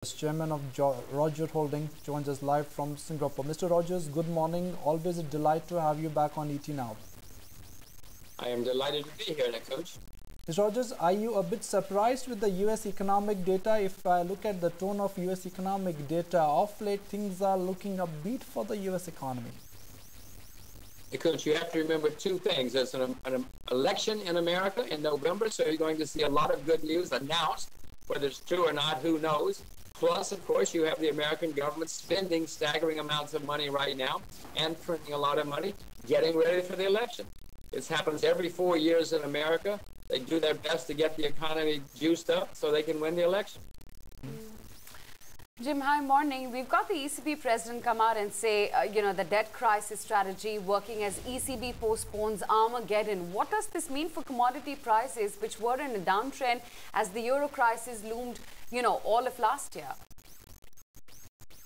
Chairman of Roger Holding, joins us live from Singapore. Mr. Rogers, good morning. Always a delight to have you back on ET Now. I am delighted to be here, Coach. Mr. Rogers, are you a bit surprised with the U.S. economic data? If I look at the tone of U.S. economic data, of late things are looking upbeat for the U.S. economy. Coach, you have to remember two things. There's an election in America in November, so you're going to see a lot of good news announced. Whether it's true or not, who knows? Plus, of course, you have the American government spending staggering amounts of money right now and printing a lot of money, getting ready for the election. This happens every 4 years in America. They do their best to get the economy juiced up so they can win the election. Jim, hi, morning. We've got the ECB president come out and say, the debt crisis strategy working as ECB postpones Armageddon. What does this mean for commodity prices, which were in a downtrend as the euro crisis loomed, all of last year?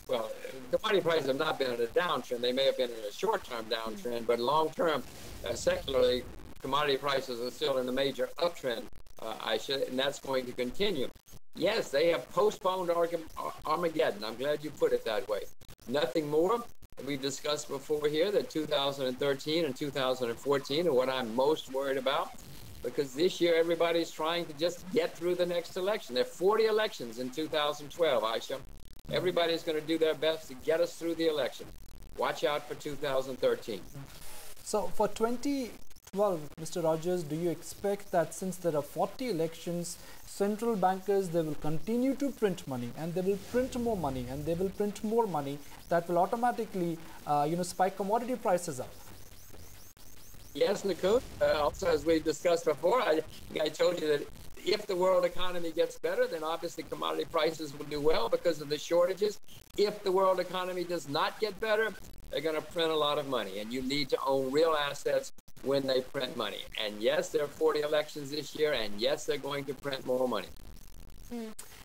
Well, commodity prices have not been in a downtrend. They may have been in a short-term downtrend, but long-term, secularly, commodity prices are still in a major uptrend, and that's going to continue. Yes, they have postponed Armageddon. I'm glad you put it that way. Nothing more. We've discussed before here that 2013 and 2014 are what I'm most worried about, because this year everybody's trying to just get through the next election. There are 40 elections in 2012, Aisha. Everybody's going to do their best to get us through the election. Watch out for 2013. So for 2012, Mr. Rogers, do you expect that since there are 40 elections, central bankers, they will continue to print money and they will print more money and they will print more money that will automatically, spike commodity prices up? Yes, Nakut. Also, as we discussed before, I told you that if the world economy gets better, then obviously commodity prices will do well because of the shortages. If the world economy does not get better, they're going to print a lot of money, and you need to own real assets when they print money. And yes, there are 40 elections this year, and yes, they're going to print more money.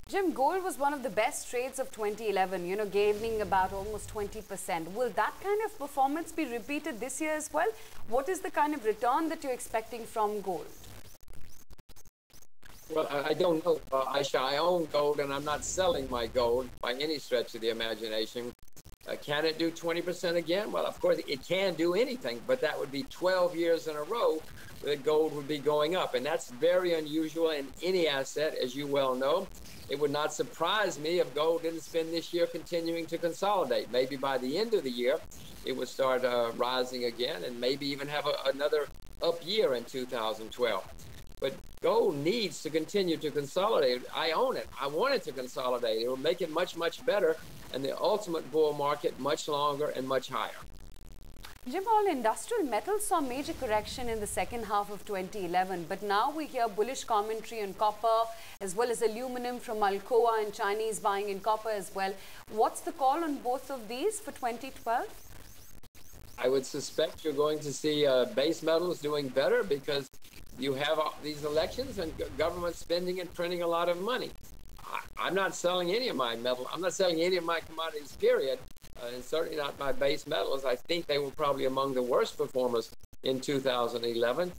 Jim, gold was one of the best trades of 2011, gaining about almost 20%. Will that kind of performance be repeated this year as well? What is the kind of return that you're expecting from gold? Well, I don't know, Aisha. I own gold, and I'm not selling my gold by any stretch of the imagination. Can it do 20% again? Well, of course, it can do anything, but that would be 12 years in a row that gold would be going up. And that's very unusual in any asset, as you well know. It would not surprise me if gold didn't spend this year continuing to consolidate. Maybe by the end of the year, it would start rising again and maybe even have another up year in 2012. But gold needs to continue to consolidate. I own it. I want it to consolidate. It will make it much, much better, and the ultimate bull market much longer and much higher. Jim, all industrial metals saw major correction in the second half of 2011, but now we hear bullish commentary on copper as well as aluminum from Alcoa and Chinese buying in copper as well. What's the call on both of these for 2012? I would suspect you're going to see base metals doing better because you have these elections and government spending and printing a lot of money. I'm not selling any of my metal. I'm not selling any of my commodities, period, and certainly not my base metals. I think they were probably among the worst performers in 2011.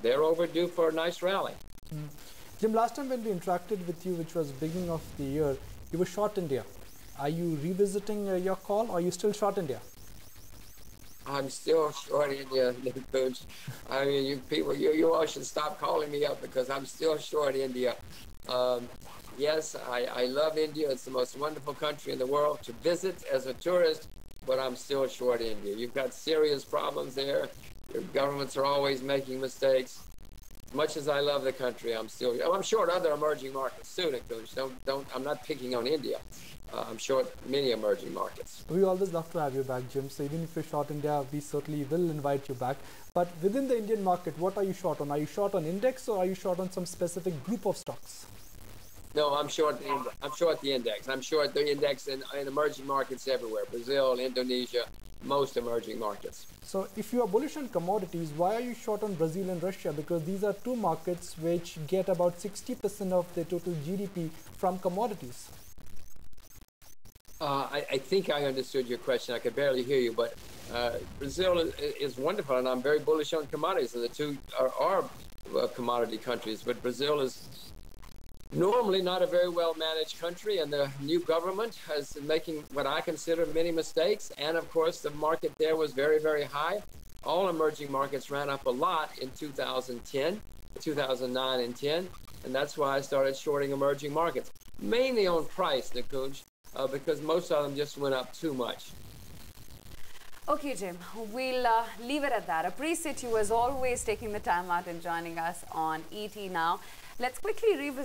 They're overdue for a nice rally. Jim, last time when we interacted with you, which was beginning of the year, you were short India. Are you revisiting your call, or are you still short India? I'm still short India, Coach. I mean, you people, you all should stop calling me up because I'm still short India. Yes, I love India. It's the most wonderful country in the world to visit as a tourist, but I'm still short India. You've got serious problems there. Your governments are always making mistakes. As much as I love the country, I'm short other emerging markets too, Coach. I'm not picking on India. I'm short many emerging markets. We always love to have you back, Jim. So even if you're short India, we certainly will invite you back. But within the Indian market, what are you short on? Are you short on index, or are you short on some specific group of stocks? No, I'm short the index. I'm short the index. I'm short the index in emerging markets everywhere. Brazil, Indonesia, most emerging markets. So if you are bullish on commodities, why are you short on Brazil and Russia? Because these are two markets which get about 60% of their total GDP from commodities. I think I understood your question. I could barely hear you, but Brazil is wonderful, and I'm very bullish on commodities. And the two are commodity countries, but Brazil is normally not a very well managed country, and the new government is making what I consider many mistakes. And of course, the market there was very, very high. All emerging markets ran up a lot in 2010, 2009 and 10. And that's why I started shorting emerging markets, mainly on price, Nikunj, because most of them just went up too much. Okay, Jim, we'll leave it at that. Appreciate you as always taking the time out and joining us on ET Now. Let's quickly revisit